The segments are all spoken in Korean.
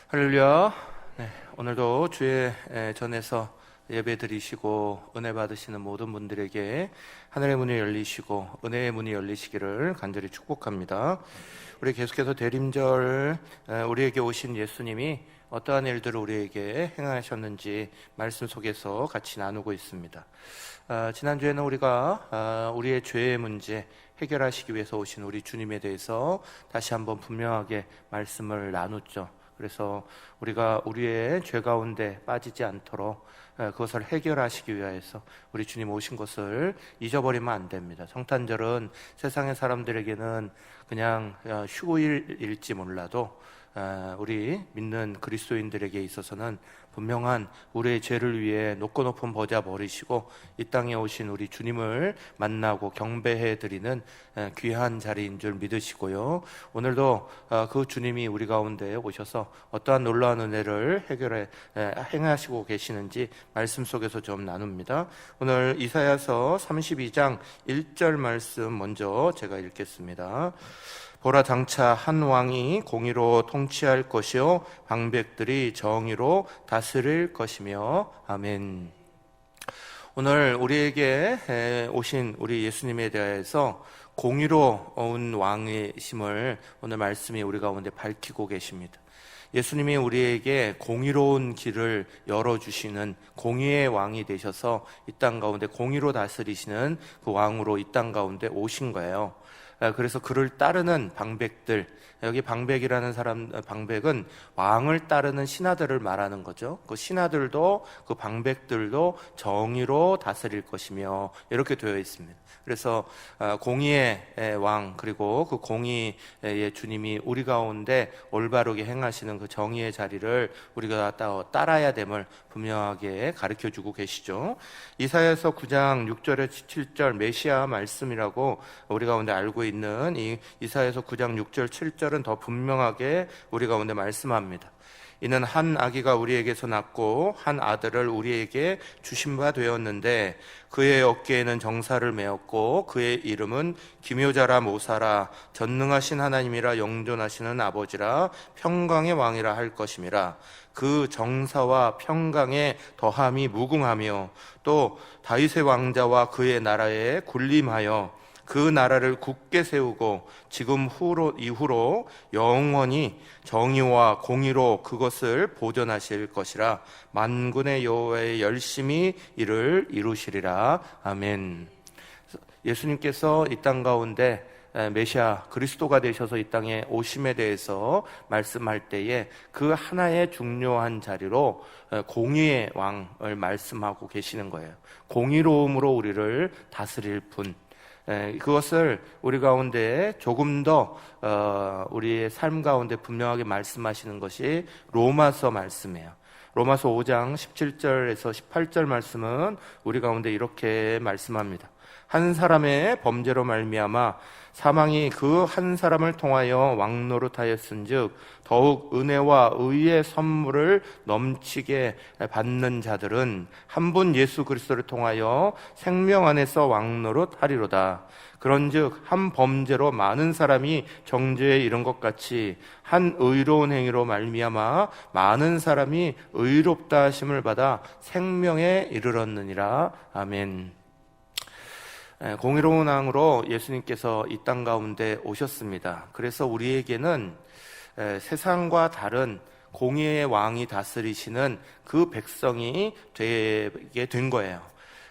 할렐루야. 네, 오늘도 주의 전에서 예배 드리시고 은혜 받으시는 모든 분들에게 하늘의 문이 열리시고 은혜의 문이 열리시기를 간절히 축복합니다. 우리 계속해서 대림절 우리에게 오신 예수님이 어떠한 일들을 우리에게 행하셨는지 말씀 속에서 같이 나누고 있습니다. 지난주에는 우리가 우리의 죄의 문제 해결하시기 위해서 오신 우리 주님에 대해서 다시 한번 분명하게 말씀을 나눴죠. 그래서 우리가 우리의 죄 가운데 빠지지 않도록 그것을 해결하시기 위해서 우리 주님 오신 것을 잊어버리면 안 됩니다. 성탄절은 세상의 사람들에게는 그냥 휴일일지 몰라도 우리 믿는 그리스도인들에게 있어서는 분명한 우리의 죄를 위해 높고 높은 보좌 버리시고 이 땅에 오신 우리 주님을 만나고 경배해 드리는 귀한 자리인 줄 믿으시고요. 오늘도 그 주님이 우리 가운데 오셔서 어떠한 놀라운 은혜를 행하시고 계시는지 말씀 속에서 좀 나눕니다. 오늘 이사야서 32장 1절 말씀 먼저 제가 읽겠습니다. 보라, 장차 한 왕이 공의로 통치할 것이요 방백들이 정의로 다스릴 것이며. 아멘. 오늘 우리에게 오신 우리 예수님에 대해서 공의로운 왕이심을 오늘 말씀이 우리 가운데 밝히고 계십니다. 예수님이 우리에게 공의로운 길을 열어주시는 공의의 왕이 되셔서 이 땅 가운데 공의로 다스리시는 그 왕으로 이 땅 가운데 오신 거예요. 그래서 그를 따르는 방백들, 여기 방백이라는 방백은 왕을 따르는 신하들을 말하는 거죠. 그 신하들도 그 방백들도 정의로 다스릴 것이며 이렇게 되어 있습니다. 그래서 공의의 왕, 그리고 그 공의의 주님이 우리 가운데 올바르게 행하시는 그 정의의 자리를 우리가 따라야 됨을 분명하게 가르쳐주고 계시죠. 이사야서 9장 6절에 7절 메시아 말씀이라고 우리 가운데 알고 있는 이 이사야서 9장 6절 7절은 더 분명하게 우리 가운데 말씀합니다. 이는 한 아기가 우리에게서 낳고 한 아들을 우리에게 주신 바 되었는데 그의 어깨에는 정사를 메었고 그의 이름은 기묘자라 모사라 전능하신 하나님이라 영존하시는 아버지라 평강의 왕이라 할 것임이라. 그 정사와 평강의 더함이 무궁하며 또 다윗의 왕자와 그의 나라에 군림하여 그 나라를 굳게 세우고 지금 이후로 영원히 정의와 공의로 그것을 보존하실 것이라. 만군의 여호와의 열심히 이를 이루시리라. 아멘. 예수님께서 이 땅 가운데 메시아 그리스도가 되셔서 이 땅에 오심에 대해서 말씀할 때에 그 하나의 중요한 자리로 공의의 왕을 말씀하고 계시는 거예요. 공의로움으로 우리를 다스릴 분, 그것을 우리 가운데 조금 더 우리의 삶 가운데 분명하게 말씀하시는 것이 로마서 말씀이에요. 로마서 5장 17절에서 18절 말씀은 우리 가운데 이렇게 말씀합니다. 한 사람의 범죄로 말미암아 사망이 그 한 사람을 통하여 왕노릇하였은즉 더욱 은혜와 의의 선물을 넘치게 받는 자들은 한 분 예수 그리스도를 통하여 생명 안에서 왕노릇하리로다. 그런즉 한 범죄로 많은 사람이 정죄에 이른 것 같이 한 의로운 행위로 말미암아 많은 사람이 의롭다 하심을 받아 생명에 이르렀느니라. 아멘. 공의로운 왕으로 예수님께서 이 땅 가운데 오셨습니다. 그래서 우리에게는 세상과 다른 공의의 왕이 다스리시는 그 백성이 되게 된 거예요.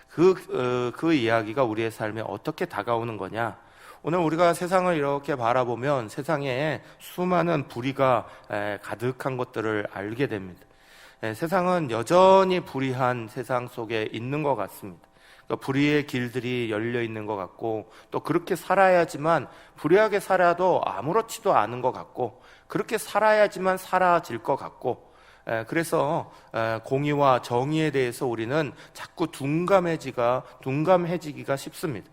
그 이야기가 우리의 삶에 어떻게 다가오는 거냐? 오늘 우리가 세상을 이렇게 바라보면 세상에 수많은 불의가 가득한 것들을 알게 됩니다. 세상은 여전히 불의한 세상 속에 있는 것 같습니다. 불의의 길들이 열려 있는 것 같고, 또 그렇게 살아야지만, 불의하게 살아도 아무렇지도 않은 것 같고, 그렇게 살아야지만 사라질 것 같고, 그래서 공의와 정의에 대해서 우리는 자꾸 둔감해지기가 쉽습니다.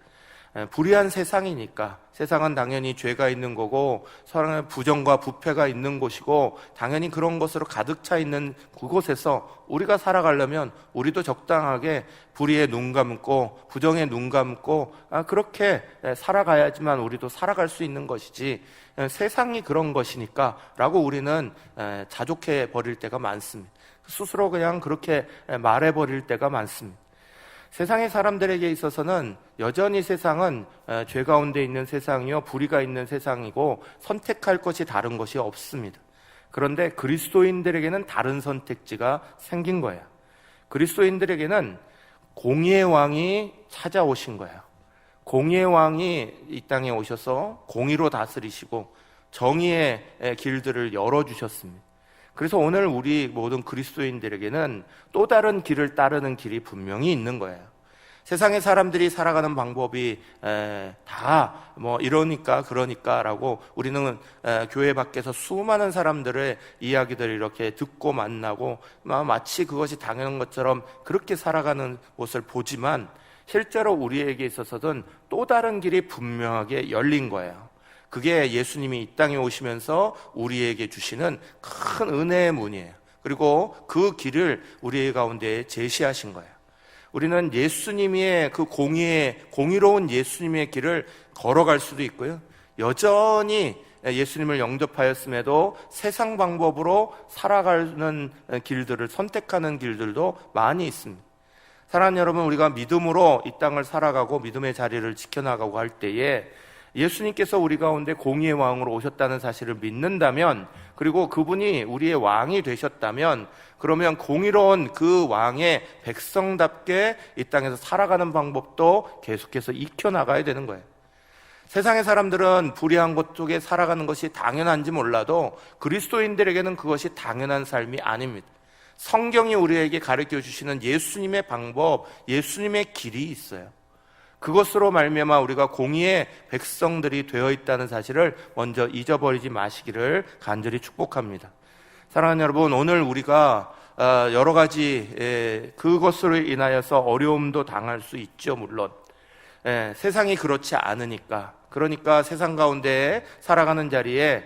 불의한 세상이니까, 세상은 당연히 죄가 있는 거고 사람의 부정과 부패가 있는 곳이고 당연히 그런 것으로 가득 차 있는 그곳에서 우리가 살아가려면 우리도 적당하게 불의에 눈 감고 부정에 눈 감고 그렇게 살아가야지만 우리도 살아갈 수 있는 것이지, 세상이 그런 것이니까 라고 우리는 자족해 버릴 때가 많습니다. 스스로 그냥 그렇게 말해 버릴 때가 많습니다. 세상의 사람들에게 있어서는 여전히 세상은 죄 가운데 있는 세상이요 불의가 있는 세상이고 선택할 것이 다른 것이 없습니다. 그런데 그리스도인들에게는 다른 선택지가 생긴 거예요. 그리스도인들에게는 공의의 왕이 찾아오신 거예요. 공의의 왕이 이 땅에 오셔서 공의로 다스리시고 정의의 길들을 열어주셨습니다. 그래서 오늘 우리 모든 그리스도인들에게는 또 다른 길을 따르는 길이 분명히 있는 거예요. 세상의 사람들이 살아가는 방법이 다 이러니까 그러니까 라고 우리는 교회 밖에서 수많은 사람들의 이야기들을 이렇게 듣고 만나고 마치 그것이 당연한 것처럼 그렇게 살아가는 모습을 보지만, 실제로 우리에게 있어서는 또 다른 길이 분명하게 열린 거예요. 그게 예수님이 이 땅에 오시면서 우리에게 주시는 큰 은혜의 문이에요. 그리고 그 길을 우리 가운데 제시하신 거예요. 우리는 예수님의 그 공의로운 예수님의 길을 걸어갈 수도 있고요, 여전히 예수님을 영접하였음에도 세상 방법으로 살아가는 길들을 선택하는 길들도 많이 있습니다. 사랑하는 여러분, 우리가 믿음으로 이 땅을 살아가고 믿음의 자리를 지켜나가고 할 때에 예수님께서 우리 가운데 공의의 왕으로 오셨다는 사실을 믿는다면, 그리고 그분이 우리의 왕이 되셨다면, 그러면 공의로운 그 왕의 백성답게 이 땅에서 살아가는 방법도 계속해서 익혀나가야 되는 거예요. 세상의 사람들은 불의한 것 속에 살아가는 것이 당연한지 몰라도 그리스도인들에게는 그것이 당연한 삶이 아닙니다. 성경이 우리에게 가르쳐 주시는 예수님의 방법, 예수님의 길이 있어요. 그것으로 말미암아 우리가 공의의 백성들이 되어 있다는 사실을 먼저 잊어버리지 마시기를 간절히 축복합니다. 사랑하는 여러분, 오늘 우리가 여러 가지 그것으로 인하여서 어려움도 당할 수 있죠. 물론 세상이 그렇지 않으니까, 그러니까 세상 가운데 살아가는 자리에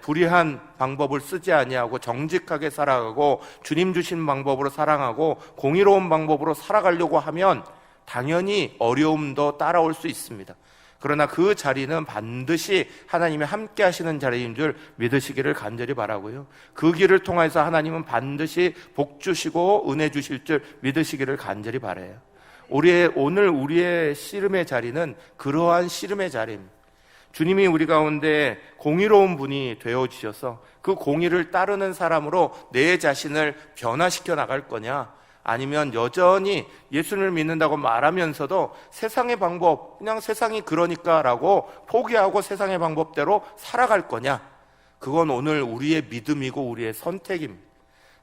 불의한 방법을 쓰지 아니하고 정직하게 살아가고 주님 주신 방법으로 사랑하고 공의로운 방법으로 살아가려고 하면 당연히 어려움도 따라올 수 있습니다. 그러나 그 자리는 반드시 하나님이 함께 하시는 자리인 줄 믿으시기를 간절히 바라고요, 그 길을 통해서 하나님은 반드시 복 주시고 은혜 주실 줄 믿으시기를 간절히 바라요. 오늘 우리의 씨름의 자리는 그러한 씨름의 자리입니다. 주님이 우리 가운데 공의로운 분이 되어주셔서 그 공의를 따르는 사람으로 내 자신을 변화시켜 나갈 거냐, 아니면 여전히 예수를 믿는다고 말하면서도 세상의 방법, 그냥 세상이 그러니까 라고 포기하고 세상의 방법대로 살아갈 거냐, 그건 오늘 우리의 믿음이고 우리의 선택입니다.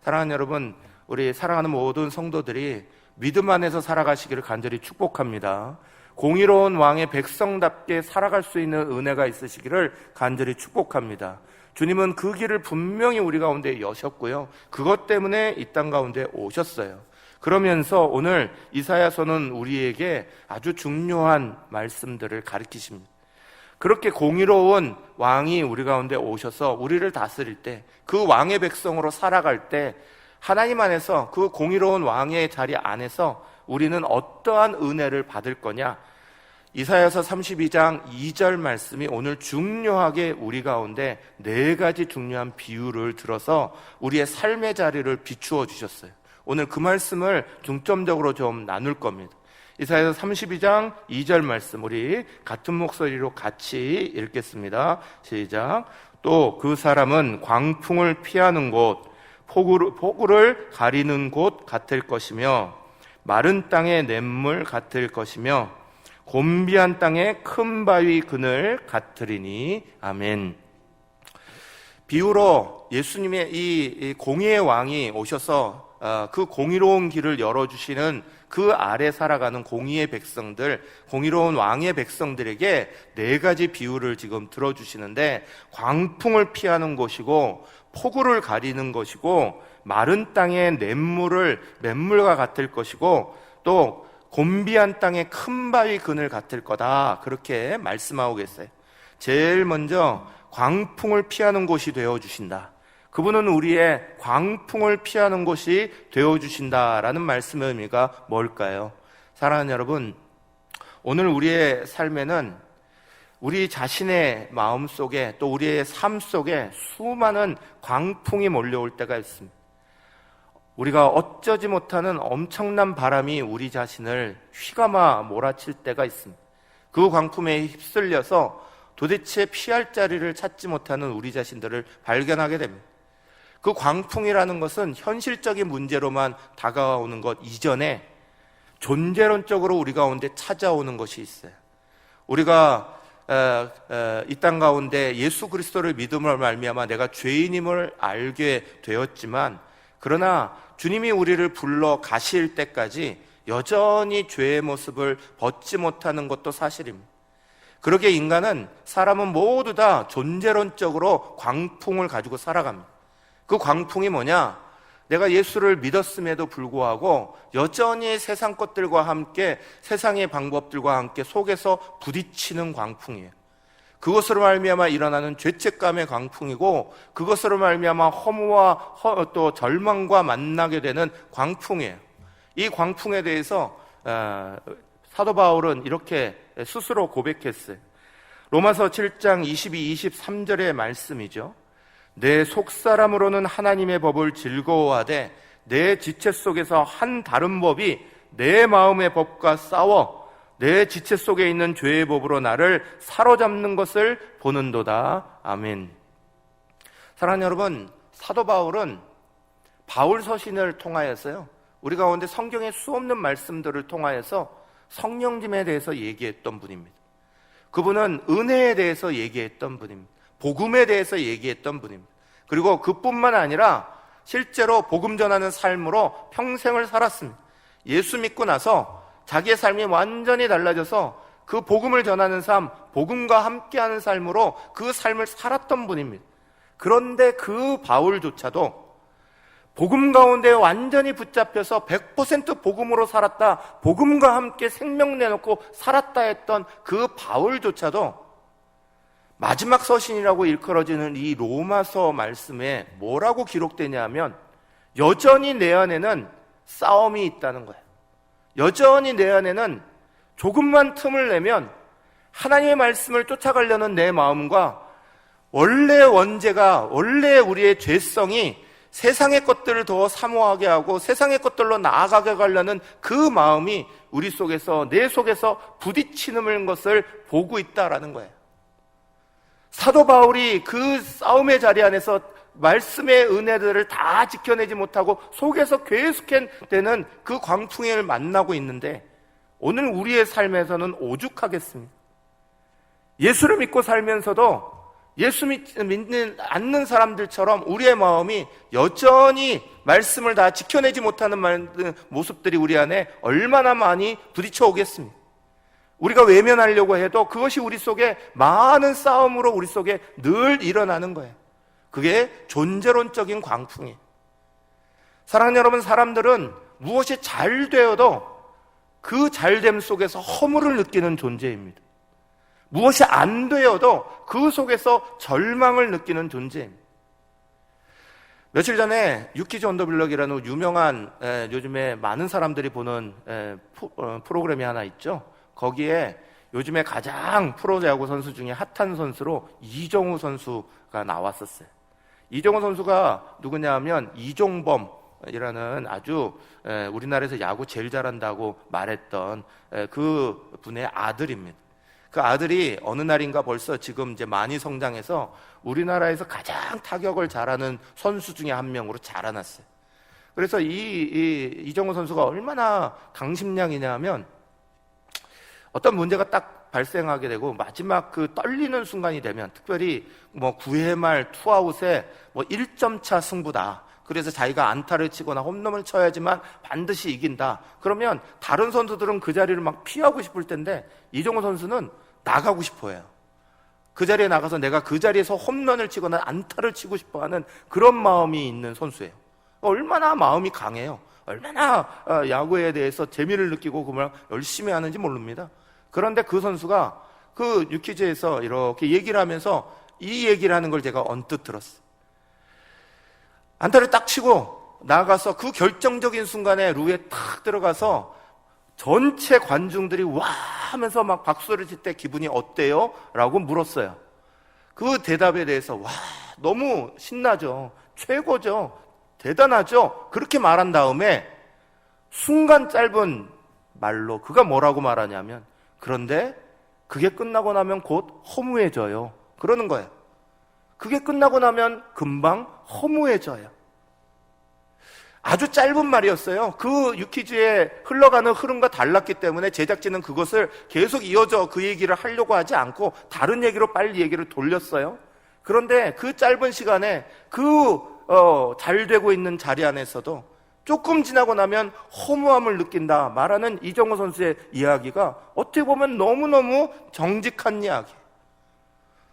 사랑하는 여러분, 우리 사랑하는 모든 성도들이 믿음 안에서 살아가시기를 간절히 축복합니다. 공의로운 왕의 백성답게 살아갈 수 있는 은혜가 있으시기를 간절히 축복합니다. 주님은 그 길을 분명히 우리 가운데 여셨고요, 그것 때문에 이 땅 가운데 오셨어요. 그러면서 오늘 이사야서는 우리에게 아주 중요한 말씀들을 가르치십니다. 그렇게 공의로운 왕이 우리 가운데 오셔서 우리를 다스릴 때, 그 왕의 백성으로 살아갈 때 하나님 안에서 그 공의로운 왕의 자리 안에서 우리는 어떠한 은혜를 받을 거냐, 이사야서 32장 2절 말씀이 오늘 중요하게 우리 가운데 4가지 중요한 비유를 들어서 우리의 삶의 자리를 비추어 주셨어요. 오늘 그 말씀을 중점적으로 좀 나눌 겁니다. 이사야서 32장 2절 말씀, 우리 같은 목소리로 같이 읽겠습니다. 시작. 또 그 사람은 광풍을 피하는 곳, 폭우를 가리는 곳 같을 것이며 마른 땅의 냇물 같을 것이며 곤비한 땅의 큰 바위 그늘 같으리니. 아멘. 비유로 예수님의 이 공의의 왕이 오셔서 그 공의로운 길을 열어주시는 그 아래 살아가는 공의의 백성들, 공의로운 왕의 백성들에게 4가지 비유를 지금 들어주시는데, 광풍을 피하는 곳이고 폭우를 가리는 것이고 마른 땅의 냇물과 같을 것이고 또 곤비한 땅에 큰 바위 그늘 같을 거다, 그렇게 말씀하고 계세요. 제일 먼저 광풍을 피하는 곳이 되어주신다. 그분은 우리의 광풍을 피하는 곳이 되어주신다라는 말씀의 의미가 뭘까요? 사랑하는 여러분, 오늘 우리의 삶에는 우리 자신의 마음 속에 또 우리의 삶 속에 수많은 광풍이 몰려올 때가 있습니다. 우리가 어쩌지 못하는 엄청난 바람이 우리 자신을 휘감아 몰아칠 때가 있습니다. 그 광풍에 휩쓸려서 도대체 피할 자리를 찾지 못하는 우리 자신들을 발견하게 됩니다. 그 광풍이라는 것은 현실적인 문제로만 다가오는 것 이전에 존재론적으로 우리 가운데 찾아오는 것이 있어요. 우리가 이 땅 가운데 예수 그리스도를 믿음으로 말미암아 내가 죄인임을 알게 되었지만, 그러나 주님이 우리를 불러 가실 때까지 여전히 죄의 모습을 벗지 못하는 것도 사실입니다. 그러기에 인간은, 사람은 모두 다 존재론적으로 광풍을 가지고 살아갑니다. 그 광풍이 뭐냐? 내가 예수를 믿었음에도 불구하고 여전히 세상 것들과 함께, 세상의 방법들과 함께 속에서 부딪히는 광풍이에요. 그것으로 말미암아 일어나는 죄책감의 광풍이고, 그것으로 말미암아 허무와 또 절망과 만나게 되는 광풍이에요. 이 광풍에 대해서 사도 바울은 이렇게 스스로 고백했어요. 로마서 7장 22, 23절의 말씀이죠. 내 속사람으로는 하나님의 법을 즐거워하되 내 지체 속에서 한 다른 법이 내 마음의 법과 싸워 내 지체 속에 있는 죄의 법으로 나를 사로잡는 것을 보는도다. 아멘. 사랑하는 여러분, 사도 바울은 바울 서신을 통하여서요, 우리 가운데 성경의 수없는 말씀들을 통하여서 성령님에 대해서 얘기했던 분입니다. 그분은 은혜에 대해서 얘기했던 분입니다. 복음에 대해서 얘기했던 분입니다. 그리고 그뿐만 아니라 실제로 복음 전하는 삶으로 평생을 살았습니다. 예수 믿고 나서 자기의 삶이 완전히 달라져서 그 복음을 전하는 삶, 복음과 함께하는 삶으로 그 삶을 살았던 분입니다. 그런데 그 바울조차도 복음 가운데 완전히 붙잡혀서 100% 복음으로 살았다, 복음과 함께 생명 내놓고 살았다 했던 그 바울조차도 마지막 서신이라고 일컬어지는 이 로마서 말씀에 뭐라고 기록되냐 하면, 여전히 내 안에는 싸움이 있다는 거예요. 여전히 내 안에는 조금만 틈을 내면 하나님의 말씀을 쫓아가려는 내 마음과 원래 원죄가, 원래 우리의 죄성이 세상의 것들을 더 사모하게 하고 세상의 것들로 나아가게 가려는 그 마음이 우리 속에서, 내 속에서 부딪히는 것을 보고 있다라는 거예요. 사도 바울이 그 싸움의 자리 안에서 말씀의 은혜들을 다 지켜내지 못하고 속에서 계속되는 그 광풍을 만나고 있는데, 오늘 우리의 삶에서는 오죽하겠습니까? 예수를 믿고 살면서도 예수 믿는 않는 사람들처럼 우리의 마음이 여전히 말씀을 다 지켜내지 못하는 모습들이 우리 안에 얼마나 많이 부딪혀 오겠습니까? 우리가 외면하려고 해도 그것이 우리 속에 많은 싸움으로 우리 속에 늘 일어나는 거예요. 그게 존재론적인 광풍이에요. 사랑하는 여러분, 사람들은 무엇이 잘 되어도 그 잘됨 속에서 허물을 느끼는 존재입니다. 무엇이 안 되어도 그 속에서 절망을 느끼는 존재입니다. 며칠 전에 유키즈 온 더 블럭이라는 유명한, 요즘에 많은 사람들이 보는 프로그램이 하나 있죠. 거기에 요즘에 가장 프로야구 선수 중에 핫한 선수로 이정우 선수가 나왔었어요. 이정우 선수가 누구냐 하면 이종범이라는 아주 우리나라에서 야구 제일 잘한다고 말했던 그 분의 아들입니다. 그 아들이 어느 날인가 벌써 지금 이제 많이 성장해서 우리나라에서 가장 타격을 잘하는 선수 중에 한 명으로 자라났어요. 그래서 이정우 선수가 얼마나 강심량이냐 하면, 어떤 문제가 딱 발생하게 되고 마지막 그 떨리는 순간이 되면, 특별히 뭐 9회 말 투아웃에 뭐 1점 차 승부다, 그래서 자기가 안타를 치거나 홈런을 쳐야지만 반드시 이긴다, 그러면 다른 선수들은 그 자리를 막 피하고 싶을 텐데 이정우 선수는 나가고 싶어 해요. 그 자리에 나가서 내가 그 자리에서 홈런을 치거나 안타를 치고 싶어 하는 그런 마음이 있는 선수예요. 얼마나 마음이 강해요. 얼마나 야구에 대해서 재미를 느끼고 그걸 열심히 하는지 모릅니다. 그런데 그 선수가 그 유퀴즈에서 이렇게 얘기를 하면서 이 얘기를 하는 걸 제가 언뜻 들었어요. 안타를 딱 치고 나가서 그 결정적인 순간에 루에 탁 들어가서 전체 관중들이 와 하면서 막 박수를 칠 때 기분이 어때요? 라고 물었어요. 그 대답에 대해서 와 너무 신나죠. 최고죠. 대단하죠. 그렇게 말한 다음에 순간 짧은 말로 그가 뭐라고 말하냐면 그런데 그게 끝나고 나면 곧 허무해져요. 그러는 거예요. 그게 끝나고 나면 금방 허무해져요. 아주 짧은 말이었어요. 그 유퀴즈에 흘러가는 흐름과 달랐기 때문에 제작진은 그것을 계속 이어져 그 얘기를 하려고 하지 않고 다른 얘기로 빨리 얘기를 돌렸어요. 그런데 그 짧은 시간에 잘 되고 있는 자리 안에서도 조금 지나고 나면 허무함을 느낀다 말하는 이정우 선수의 이야기가 어떻게 보면 너무너무 정직한 이야기.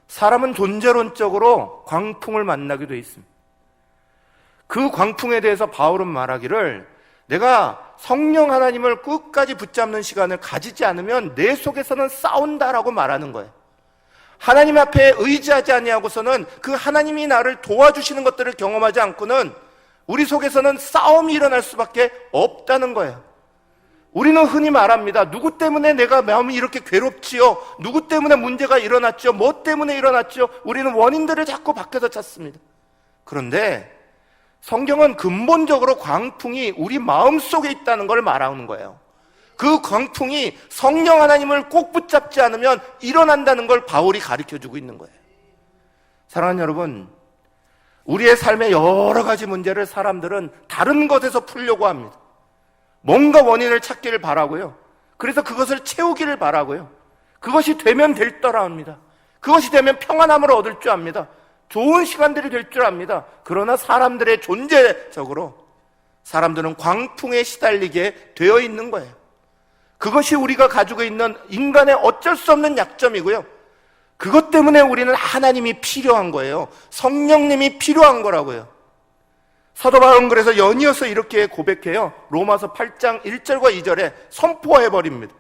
사람은 존재론적으로 광풍을 만나게 돼 있습니다. 그 광풍에 대해서 바울은 말하기를 내가 성령 하나님을 끝까지 붙잡는 시간을 가지지 않으면 내 속에서는 싸운다라고 말하는 거예요. 하나님 앞에 의지하지 아니하고서는 그 하나님이 나를 도와주시는 것들을 경험하지 않고는 우리 속에서는 싸움이 일어날 수밖에 없다는 거예요. 우리는 흔히 말합니다. 누구 때문에 내가 마음이 이렇게 괴롭지요? 누구 때문에 문제가 일어났죠? 뭐 때문에 일어났죠? 우리는 원인들을 자꾸 밖에서 찾습니다. 그런데 성경은 근본적으로 광풍이 우리 마음속에 있다는 걸 말하는 거예요. 그 광풍이 성령 하나님을 꼭 붙잡지 않으면 일어난다는 걸 바울이 가르쳐주고 있는 거예요. 사랑하는 여러분, 우리의 삶의 여러 가지 문제를 사람들은 다른 것에서 풀려고 합니다. 뭔가 원인을 찾기를 바라고요. 그래서 그것을 채우기를 바라고요. 그것이 되면 될 거라 합니다. 그것이 되면 평안함을 얻을 줄 압니다. 좋은 시간들이 될 줄 압니다. 그러나 사람들의 존재적으로 사람들은 광풍에 시달리게 되어 있는 거예요. 그것이 우리가 가지고 있는 인간의 어쩔 수 없는 약점이고요. 그것 때문에 우리는 하나님이 필요한 거예요. 성령님이 필요한 거라고요. 사도 바울은 그래서 연이어서 이렇게 고백해요. 로마서 8장 1절과 2절에 선포해버립니다.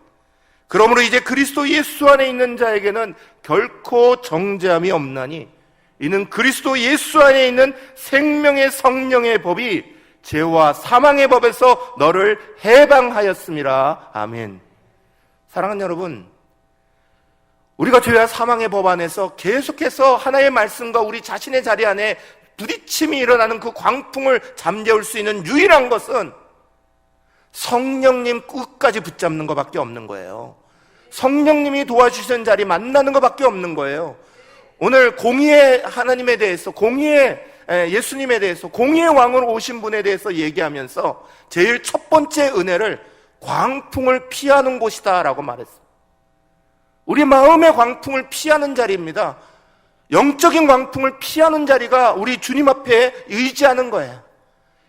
그러므로 이제 그리스도 예수 안에 있는 자에게는 결코 정죄함이 없나니 이는 그리스도 예수 안에 있는 생명의 성령의 법이 죄와 사망의 법에서 너를 해방하였음이라. 아멘. 사랑하는 여러분, 우리가 죄와 사망의 법 안에서 계속해서 하나의 말씀과 우리 자신의 자리 안에 부딪힘이 일어나는 그 광풍을 잠재울 수 있는 유일한 것은 성령님 끝까지 붙잡는 것밖에 없는 거예요. 성령님이 도와주시는 자리 만나는 것밖에 없는 거예요. 오늘 공의의 하나님에 대해서, 공의의 예수님에 대해서, 공의의 왕으로 오신 분에 대해서 얘기하면서 제일 첫 번째 은혜를 광풍을 피하는 곳이다 라고 말했어요. 우리 마음의 광풍을 피하는 자리입니다. 영적인 광풍을 피하는 자리가 우리 주님 앞에 의지하는 거예요.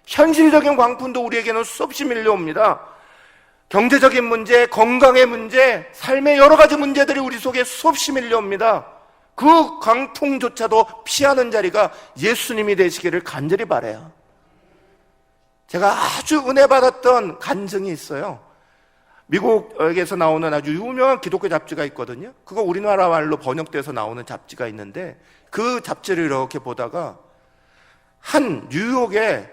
현실적인 광풍도 우리에게는 수없이 밀려옵니다. 경제적인 문제, 건강의 문제, 삶의 여러 가지 문제들이 우리 속에 수없이 밀려옵니다. 그 광풍조차도 피하는 자리가 예수님이 되시기를 간절히 바라요. 제가 아주 은혜 받았던 간증이 있어요. 미국에서 나오는 아주 유명한 기독교 잡지가 있거든요. 그거 우리나라 말로 번역돼서 나오는 잡지가 있는데 그 잡지를 이렇게 보다가 한 뉴욕의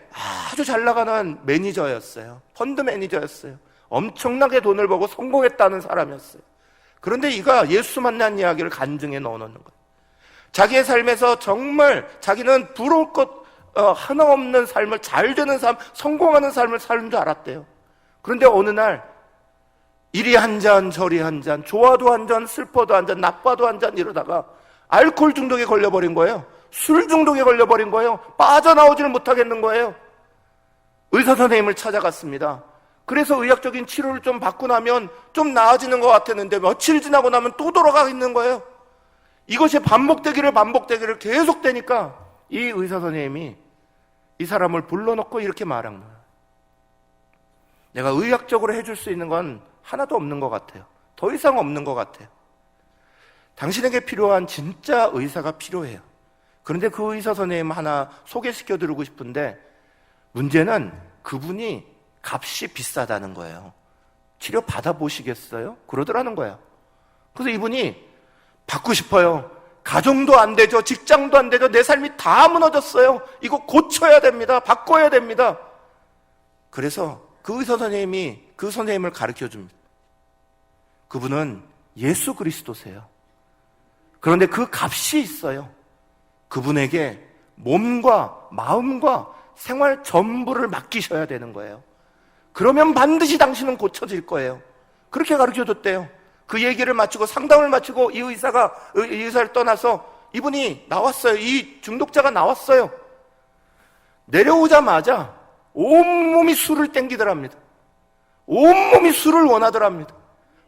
아주 잘 나가는 매니저였어요. 펀드 매니저였어요. 엄청나게 돈을 벌고 성공했다는 사람이었어요. 그런데 이가 예수 만난 이야기를 간증에 넣어놓는 거예요. 자기의 삶에서 정말 자기는 부러울 것 하나 없는 삶을, 잘 되는 삶, 성공하는 삶을 사는 줄 알았대요. 그런데 어느 날 이리 한 잔 저리 한 잔, 좋아도 한 잔, 슬퍼도 한 잔, 나빠도 한 잔 이러다가 알코올 중독에 걸려버린 거예요. 술 중독에 걸려버린 거예요. 빠져나오지를 못하겠는 거예요. 의사 선생님을 찾아갔습니다. 그래서 의학적인 치료를 좀 받고 나면 좀 나아지는 것 같았는데 며칠 지나고 나면 또 돌아가 있는 거예요. 이것이 반복되기를 계속되니까 이 의사 선생님이 이 사람을 불러놓고 이렇게 말한 거예요. 내가 의학적으로 해줄 수 있는 건 하나도 없는 것 같아요. 더 이상 없는 것 같아요. 당신에게 필요한 진짜 의사가 필요해요. 그런데 그 의사 선생님 하나 소개시켜드리고 싶은데 문제는 그분이 값이 비싸다는 거예요. 치료 받아보시겠어요? 그러더라는 거예요. 그래서 이분이 받고 싶어요. 가정도 안 되죠. 직장도 안 되죠. 내 삶이 다 무너졌어요. 이거 고쳐야 됩니다. 바꿔야 됩니다. 그래서 그 의사 선생님이 그 선생님을 가르쳐 줍니다. 그분은 예수 그리스도세요. 그런데 그 값이 있어요. 그분에게 몸과 마음과 생활 전부를 맡기셔야 되는 거예요. 그러면 반드시 당신은 고쳐질 거예요. 그렇게 가르쳐 줬대요. 그 얘기를 마치고 상담을 마치고 이 의사를 떠나서 이분이 나왔어요. 이 중독자가 나왔어요. 내려오자마자 온몸이 술을 땡기더랍니다. 온몸이 술을 원하더랍니다.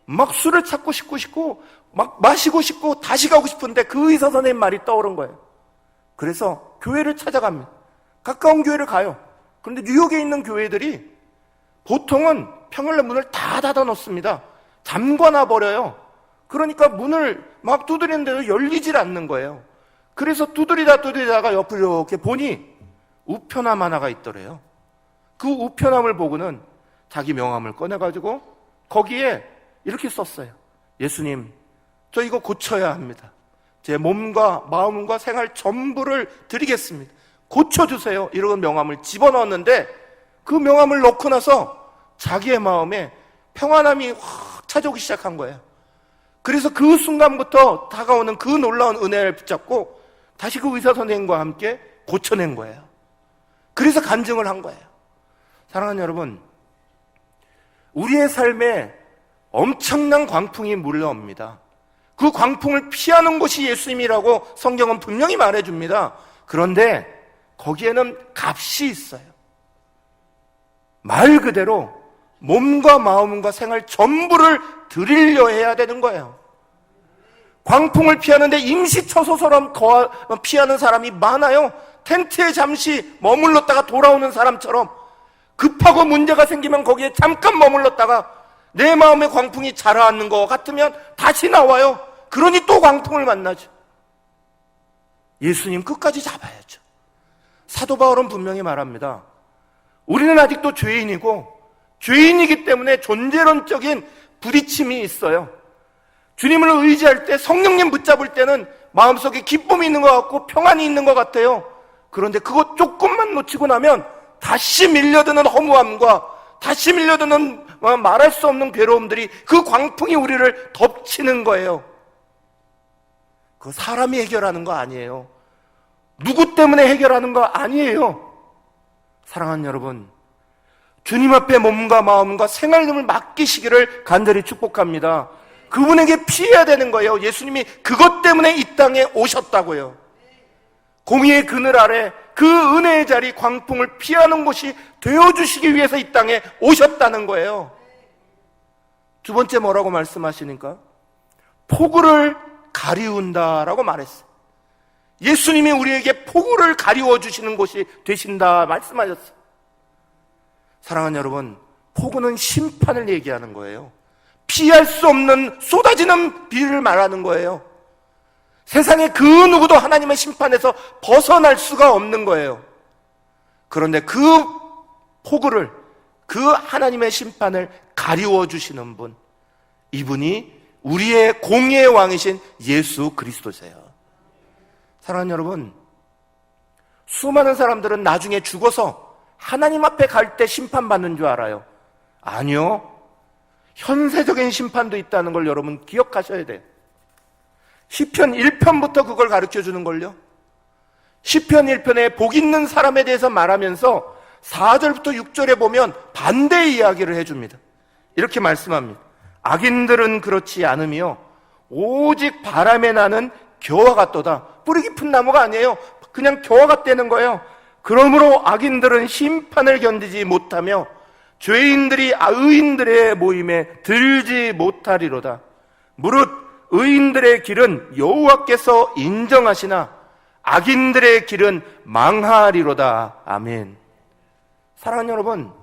막 술을 찾고 싶고 막 마시고 싶고 다시 가고 싶은데 그 의사 선생님 말이 떠오른 거예요. 그래서 교회를 찾아갑니다. 가까운 교회를 가요. 그런데 뉴욕에 있는 교회들이 보통은 평일날 문을 다 닫아 놓습니다. 잠궈놔 버려요. 그러니까 문을 막 두드리는데도 열리질 않는 거예요. 그래서 두드리다가 옆을 이렇게 보니 우편함 하나가 있더래요. 그 우편함을 보고는 자기 명함을 꺼내가지고 거기에 이렇게 썼어요. 예수님, 저 이거 고쳐야 합니다. 제 몸과 마음과 생활 전부를 드리겠습니다. 고쳐주세요. 이러고 명함을 집어넣었는데 그 명함을 넣고 나서 자기의 마음에 평안함이 확 찾아오기 시작한 거예요. 그래서 그 순간부터 다가오는 그 놀라운 은혜를 붙잡고 다시 그 의사 선생님과 함께 고쳐낸 거예요. 그래서 간증을 한 거예요. 사랑하는 여러분, 우리의 삶에 엄청난 광풍이 몰려옵니다. 그 광풍을 피하는 것이 예수님이라고 성경은 분명히 말해줍니다. 그런데 거기에는 값이 있어요. 말 그대로 몸과 마음과 생활 전부를 드리려 해야 되는 거예요. 광풍을 피하는데 임시처소처럼 피하는 사람이 많아요. 텐트에 잠시 머물렀다가 돌아오는 사람처럼 급하고 문제가 생기면 거기에 잠깐 머물렀다가 내 마음에 광풍이 자라앉는 것 같으면 다시 나와요. 그러니 또 광풍을 만나죠. 예수님 끝까지 잡아야죠. 사도 바울은 분명히 말합니다. 우리는 아직도 죄인이기 때문에 존재론적인 부딪힘이 있어요. 주님을 의지할 때, 성령님 붙잡을 때는 마음속에 기쁨이 있는 것 같고 평안이 있는 것 같아요. 그런데 그거 조금만 놓치고 나면 다시 밀려드는 허무함과 다시 밀려드는 말할 수 없는 괴로움들이, 그 광풍이 우리를 덮치는 거예요. 그거 사람이 해결하는 거 아니에요. 누구 때문에 해결하는 거 아니에요. 사랑하는 여러분, 주님 앞에 몸과 마음과 생활림을 맡기시기를 간절히 축복합니다. 그분에게 피해야 되는 거예요. 예수님이 그것 때문에 이 땅에 오셨다고요. 공의의 그늘 아래 그 은혜의 자리, 광풍을 피하는 곳이 되어주시기 위해서 이 땅에 오셨다는 거예요. 두 번째 뭐라고 말씀하시니까? 폭우를 가리운다라고 말했어요. 예수님이 우리에게 폭우를 가리워 주시는 곳이 되신다 말씀하셨어요. 사랑하는 여러분, 폭우는 심판을 얘기하는 거예요. 피할 수 없는 쏟아지는 비를 말하는 거예요. 세상에 그 누구도 하나님의 심판에서 벗어날 수가 없는 거예요. 그런데 그 폭우를, 그 하나님의 심판을 가리워 주시는 분, 이분이 우리의 공의의 왕이신 예수 그리스도세요. 사랑하는 여러분, 수많은 사람들은 나중에 죽어서 하나님 앞에 갈 때 심판받는 줄 알아요. 아니요. 현세적인 심판도 있다는 걸 여러분 기억하셔야 돼요. 시편 1편부터 그걸 가르쳐 주는 걸요. 시편 1편에 복 있는 사람에 대해서 말하면서 4절부터 6절에 보면 반대의 이야기를 해줍니다. 이렇게 말씀합니다. 악인들은 그렇지 않으며 오직 바람에 나는 겨와 같도다. 뿌리 깊은 나무가 아니에요. 그냥 겨와 같다는 거예요. 그러므로 악인들은 심판을 견디지 못하며 죄인들이 의인들의 모임에 들지 못하리로다. 무릇 의인들의 길은 여호와께서 인정하시나 악인들의 길은 망하리로다. 아멘. 사랑하는 여러분,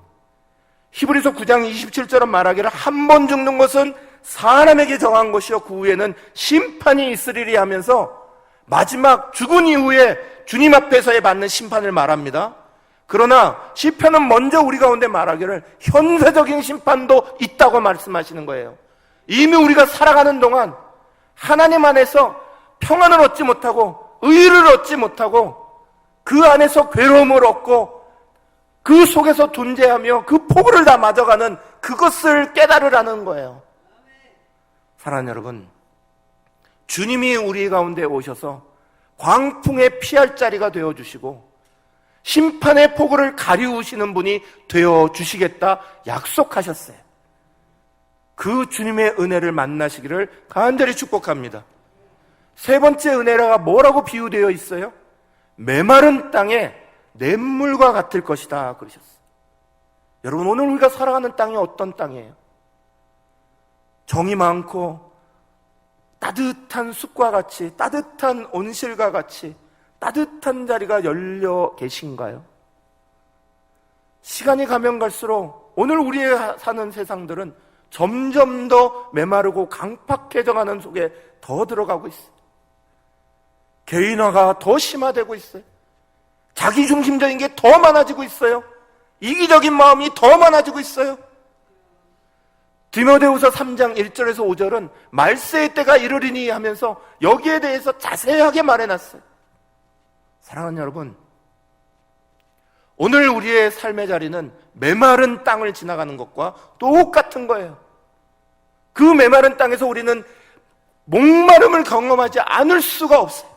히브리서 9장 27절은 말하기를 한 번 죽는 것은 사람에게 정한 것이요 그 후에는 심판이 있으리리 하면서 마지막 죽은 이후에 주님 앞에서의 받는 심판을 말합니다. 그러나 시편은 먼저 우리 가운데 말하기를 현세적인 심판도 있다고 말씀하시는 거예요. 이미 우리가 살아가는 동안 하나님 안에서 평안을 얻지 못하고 의를 얻지 못하고 그 안에서 괴로움을 얻고 그 속에서 존재하며 그 포부를 다 맞아가는 그것을 깨달으라는 거예요. 사랑하는 여러분, 주님이 우리 가운데 오셔서 광풍에 피할 자리가 되어주시고 심판의 포구를 가리우시는 분이 되어주시겠다 약속하셨어요. 그 주님의 은혜를 만나시기를 간절히 축복합니다. 세 번째 은혜가 뭐라고 비유되어 있어요? 메마른 땅에 냇물과 같을 것이다 그러셨어요. 여러분, 오늘 우리가 살아가는 땅이 어떤 땅이에요? 정이 많고 따뜻한 숲과 같이, 따뜻한 온실과 같이 따뜻한 자리가 열려 계신가요? 시간이 가면 갈수록 오늘 우리의 사는 세상들은 점점 더 메마르고 강팍해져가는 속에 더 들어가고 있어요. 개인화가 더 심화되고 있어요. 자기중심적인 게 더 많아지고 있어요. 이기적인 마음이 더 많아지고 있어요. 디모데후서 3장 1절에서 5절은 말세의 때가 이르리니 하면서 여기에 대해서 자세하게 말해놨어요. 사랑하는 여러분, 오늘 우리의 삶의 자리는 메마른 땅을 지나가는 것과 똑같은 거예요. 그 메마른 땅에서 우리는 목마름을 경험하지 않을 수가 없어요.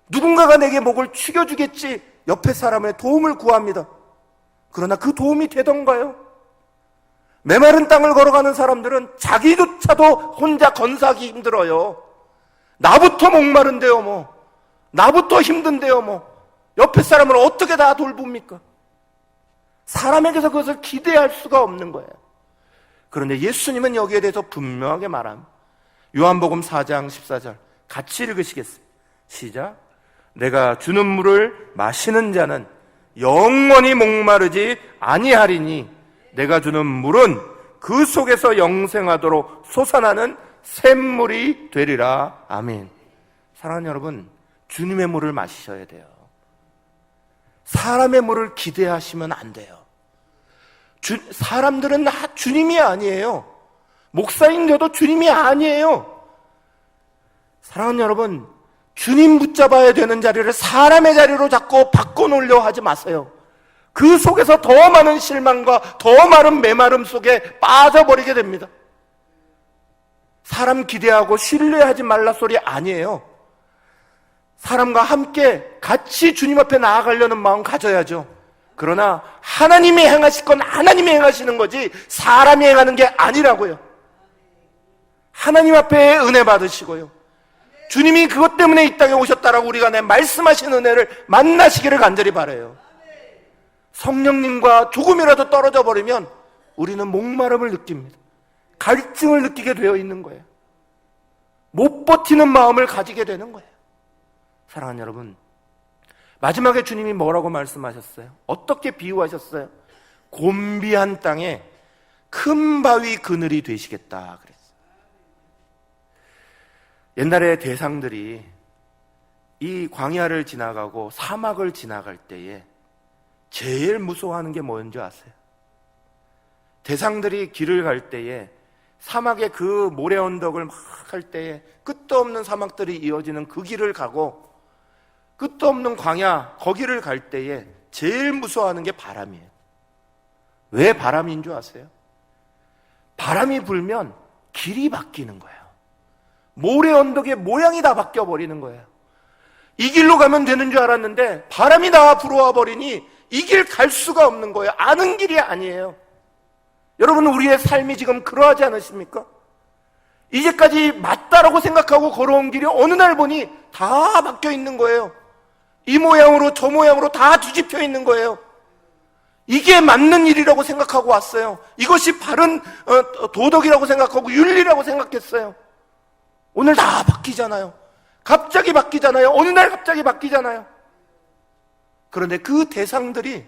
누군가가 내게 목을 축여주겠지 옆에 사람의 도움을 구합니다. 그러나 그 도움이 되던가요? 메마른 땅을 걸어가는 사람들은 자기조차도 혼자 건사하기 힘들어요. 나부터 목마른데요 뭐, 나부터 힘든데요 뭐, 옆에 사람을 어떻게 다 돌봅니까? 사람에게서 그것을 기대할 수가 없는 거예요. 그런데 예수님은 여기에 대해서 분명하게 말합니다. 요한복음 4장 14절 같이 읽으시겠어요? 시작. 내가 주는 물을 마시는 자는 영원히 목마르지 아니하리니 내가 주는 물은 그 속에서 영생하도록 솟아나는 샘물이 되리라. 아멘. 사랑하는 여러분, 주님의 물을 마시셔야 돼요. 사람의 물을 기대하시면 안 돼요. 사람들은 주님이 아니에요. 목사인데도 주님이 아니에요. 사랑하는 여러분, 주님 붙잡아야 되는 자리를 사람의 자리로 자꾸 바꿔놓으려 하지 마세요. 그 속에서 더 많은 실망과 더 많은 메마름 속에 빠져버리게 됩니다. 사람 기대하고 신뢰하지 말라 소리 아니에요. 사람과 함께 같이 주님 앞에 나아가려는 마음 가져야죠. 그러나 하나님이 행하실 건 하나님이 행하시는 거지 사람이 행하는 게 아니라고요. 하나님 앞에 은혜 받으시고요, 주님이 그것 때문에 이 땅에 오셨다라고 우리가 말씀하신 은혜를 만나시기를 간절히 바라요. 성령님과 조금이라도 떨어져 버리면 우리는 목마름을 느낍니다. 갈증을 느끼게 되어 있는 거예요. 못 버티는 마음을 가지게 되는 거예요. 사랑하는 여러분, 마지막에 주님이 뭐라고 말씀하셨어요? 어떻게 비유하셨어요? 곤비한 땅에 큰 바위 그늘이 되시겠다 그랬어요. 옛날에 대상들이 이 광야를 지나가고 사막을 지나갈 때에 제일 무서워하는 게 뭐였는지 아세요? 대상들이 길을 갈 때에 사막의 그 모래 언덕을 막 할 때에 끝도 없는 사막들이 이어지는 그 길을 가고 끝도 없는 광야 거기를 갈 때에 제일 무서워하는 게 바람이에요. 왜 바람인 줄 아세요? 바람이 불면 길이 바뀌는 거예요. 모래 언덕의 모양이 다 바뀌어 버리는 거예요. 이 길로 가면 되는 줄 알았는데 바람이 다 불어와 버리니 이 길 갈 수가 없는 거예요. 아는 길이 아니에요. 여러분, 우리의 삶이 지금 그러하지 않으십니까? 이제까지 맞다라고 생각하고 걸어온 길이 어느 날 보니 다 바뀌어 있는 거예요. 이 모양으로 저 모양으로 다 뒤집혀 있는 거예요. 이게 맞는 일이라고 생각하고 왔어요. 이것이 바른 도덕이라고 생각하고 윤리라고 생각했어요. 오늘 다 바뀌잖아요. 갑자기 바뀌잖아요. 어느 날 갑자기 바뀌잖아요. 그런데 그 대상들이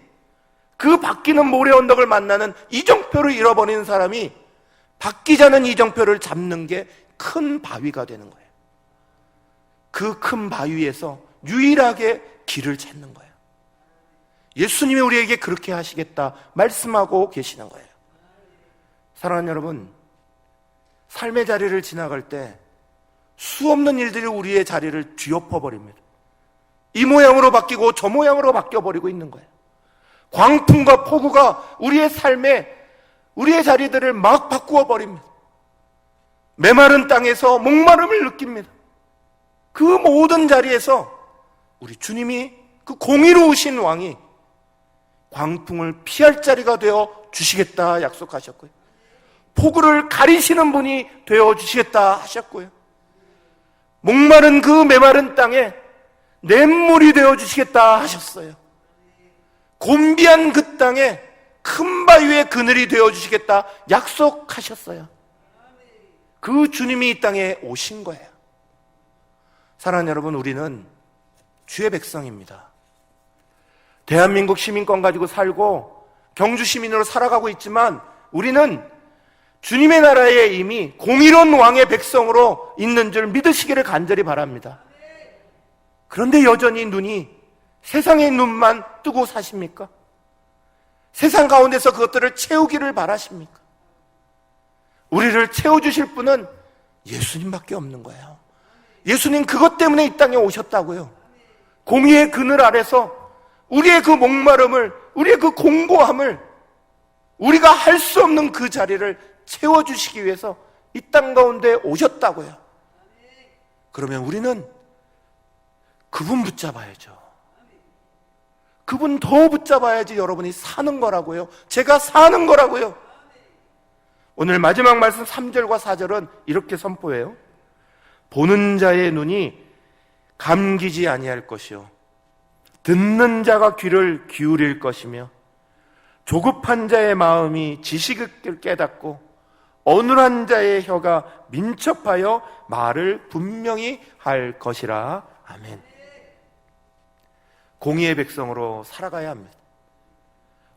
그 바뀌는 모래 언덕을 만나는 이정표를 잃어버리는 사람이 바뀌지 않은 이정표를 잡는 게 큰 바위가 되는 거예요. 그 큰 바위에서 유일하게 길을 찾는 거예요. 예수님이 우리에게 그렇게 하시겠다 말씀하고 계시는 거예요. 사랑하는 여러분, 삶의 자리를 지나갈 때 수없는 일들이 우리의 자리를 뒤엎어버립니다. 이 모양으로 바뀌고 저 모양으로 바뀌어버리고 있는 거예요. 광풍과 폭우가 우리의 삶에 우리의 자리들을 막 바꾸어 버립니다. 메마른 땅에서 목마름을 느낍니다. 그 모든 자리에서 우리 주님이, 그 공의로우신 왕이 광풍을 피할 자리가 되어 주시겠다 약속하셨고요, 폭우를 가리시는 분이 되어 주시겠다 하셨고요, 목마른 그 메마른 땅에 냇물이 되어 주시겠다 하셨어요. 곤비한 그 땅에 큰 바위의 그늘이 되어 주시겠다 약속하셨어요. 그 주님이 이 땅에 오신 거예요. 사랑하는 여러분, 우리는 주의 백성입니다. 대한민국 시민권 가지고 살고 경주 시민으로 살아가고 있지만 우리는 주님의 나라에 이미 공의로운 왕의 백성으로 있는 줄 믿으시기를 간절히 바랍니다. 그런데 여전히 눈이 세상의 눈만 뜨고 사십니까? 세상 가운데서 그것들을 채우기를 바라십니까? 우리를 채워주실 분은 예수님밖에 없는 거예요. 예수님 그것 때문에 이 땅에 오셨다고요. 공의의 그늘 아래서 우리의 그 목마름을, 우리의 그 공고함을, 우리가 할 수 없는 그 자리를 채워주시기 위해서 이 땅 가운데 오셨다고요. 그러면 우리는 그분 붙잡아야죠. 그분 더 붙잡아야지 여러분이 사는 거라고요. 제가 사는 거라고요. 오늘 마지막 말씀 3절과 4절은 이렇게 선포해요. 보는 자의 눈이 감기지 아니할 것이요, 듣는 자가 귀를 기울일 것이며, 조급한 자의 마음이 지식을 깨닫고 어눌한 자의 혀가 민첩하여 말을 분명히 할 것이라. 아멘. 공의의 백성으로 살아가야 합니다.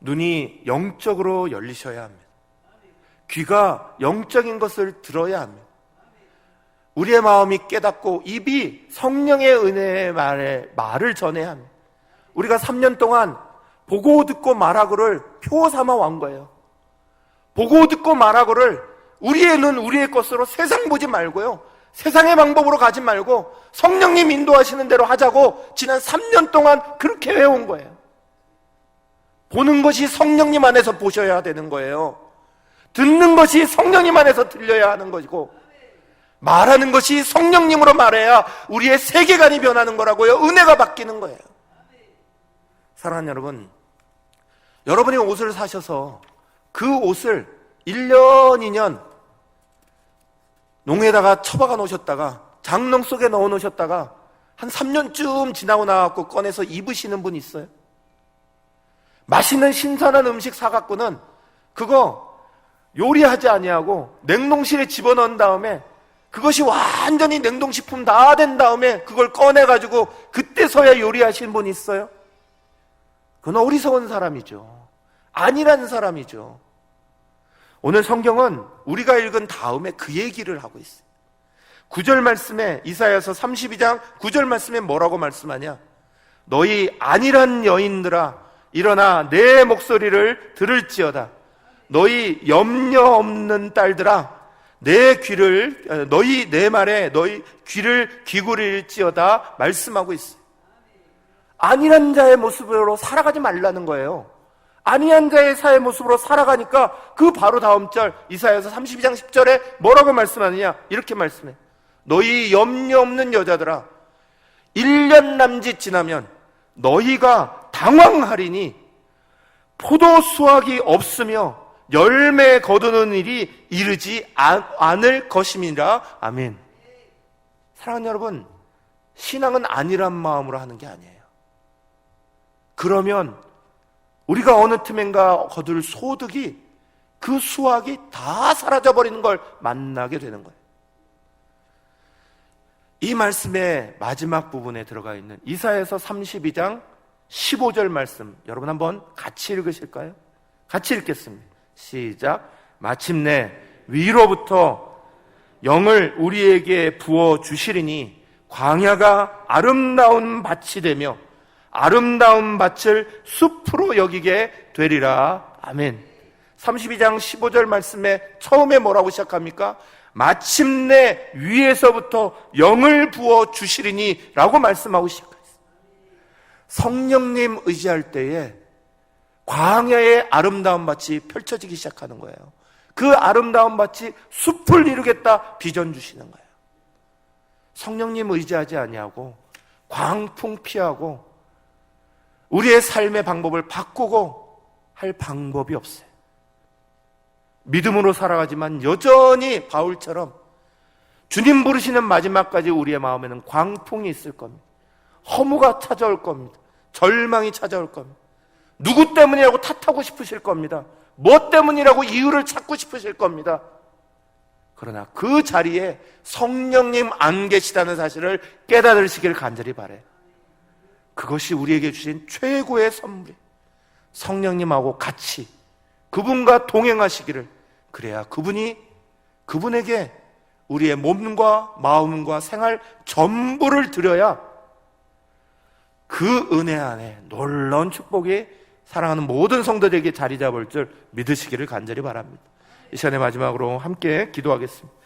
눈이 영적으로 열리셔야 합니다. 귀가 영적인 것을 들어야 합니다. 우리의 마음이 깨닫고 입이 성령의 은혜의 말을 전해야 합니다. 우리가 3년 동안 보고 듣고 말하고를 표 삼아 온 거예요. 보고 듣고 말하고를 우리의 눈, 우리의 것으로 세상 보지 말고요, 세상의 방법으로 가지 말고 성령님 인도하시는 대로 하자고 지난 3년 동안 그렇게 해온 거예요. 보는 것이 성령님 안에서 보셔야 되는 거예요. 듣는 것이 성령님 안에서 들려야 하는 것이고, 말하는 것이 성령님으로 말해야 우리의 세계관이 변하는 거라고요. 은혜가 바뀌는 거예요. 사랑하는 여러분, 여러분이 옷을 사셔서 그 옷을 1년, 2년 농에다가 처박아 놓으셨다가 장롱 속에 넣어 놓으셨다가 한 3년쯤 지나고 나갖고 꺼내서 입으시는 분 있어요? 맛있는 신선한 음식 사갖고는 그거 요리하지 아니하고 냉동실에 집어넣은 다음에 그것이 완전히 냉동식품 다 된 다음에 그걸 꺼내가지고 그때서야 요리하시는 분 있어요? 그건 어리석은 사람이죠. 아니라는 사람이죠. 오늘 성경은 우리가 읽은 다음에 그 얘기를 하고 있어요. 9절 말씀에, 이사야서 32장 9절 말씀에 뭐라고 말씀하냐? 너희 안일한 여인들아, 일어나 내 목소리를 들을지어다. 너희 염려 없는 딸들아, 내 말에 너희 귀를 기울일지어다 말씀하고 있어요. 안일한 자의 모습으로 살아가지 말라는 거예요. 안일한 자의 사의 모습으로 살아가니까 그 바로 다음 절 이사야서 32장 10절에 뭐라고 말씀하느냐? 이렇게 말씀해. 너희 염려 없는 여자들아, 1년 남짓 지나면 너희가 당황하리니 포도 수확이 없으며 열매 거두는 일이 이르지 않을 것임이라. 아멘. 사랑하는 여러분, 신앙은 안일한 마음으로 하는 게 아니에요. 그러면 우리가 어느 틈엔가 거둘 소득이, 그 수확이 다 사라져버리는 걸 만나게 되는 거예요. 이 말씀의 마지막 부분에 들어가 있는 이사야서 32장 15절 말씀, 여러분 한번 같이 읽으실까요? 같이 읽겠습니다. 시작. 마침내 위로부터 영을 우리에게 부어 주시리니 광야가 아름다운 밭이 되며 아름다운 밭을 숲으로 여기게 되리라. 아멘. 32장 15절 말씀에 처음에 뭐라고 시작합니까? 마침내 위에서부터 영을 부어 주시리니 라고 말씀하고 시작했어요. 성령님 의지할 때에 광야의 아름다운 밭이 펼쳐지기 시작하는 거예요. 그 아름다운 밭이 숲을 이루겠다 비전 주시는 거예요. 성령님 의지하지 아니하고 광풍 피하고 우리의 삶의 방법을 바꾸고 할 방법이 없어요. 믿음으로 살아가지만 여전히 바울처럼 주님 부르시는 마지막까지 우리의 마음에는 광풍이 있을 겁니다. 허무가 찾아올 겁니다. 절망이 찾아올 겁니다. 누구 때문이라고 탓하고 싶으실 겁니다. 뭐 때문이라고 이유를 찾고 싶으실 겁니다. 그러나 그 자리에 성령님 안 계시다는 사실을 깨달으시길 간절히 바라요. 그것이 우리에게 주신 최고의 선물이에요. 성령님하고 같이 그분과 동행하시기를, 그래야 그분에게 우리의 몸과 마음과 생활 전부를 드려야 그 은혜 안에 놀라운 축복이 사랑하는 모든 성도들에게 자리 잡을 줄 믿으시기를 간절히 바랍니다. 이 시간의 마지막으로 함께 기도하겠습니다.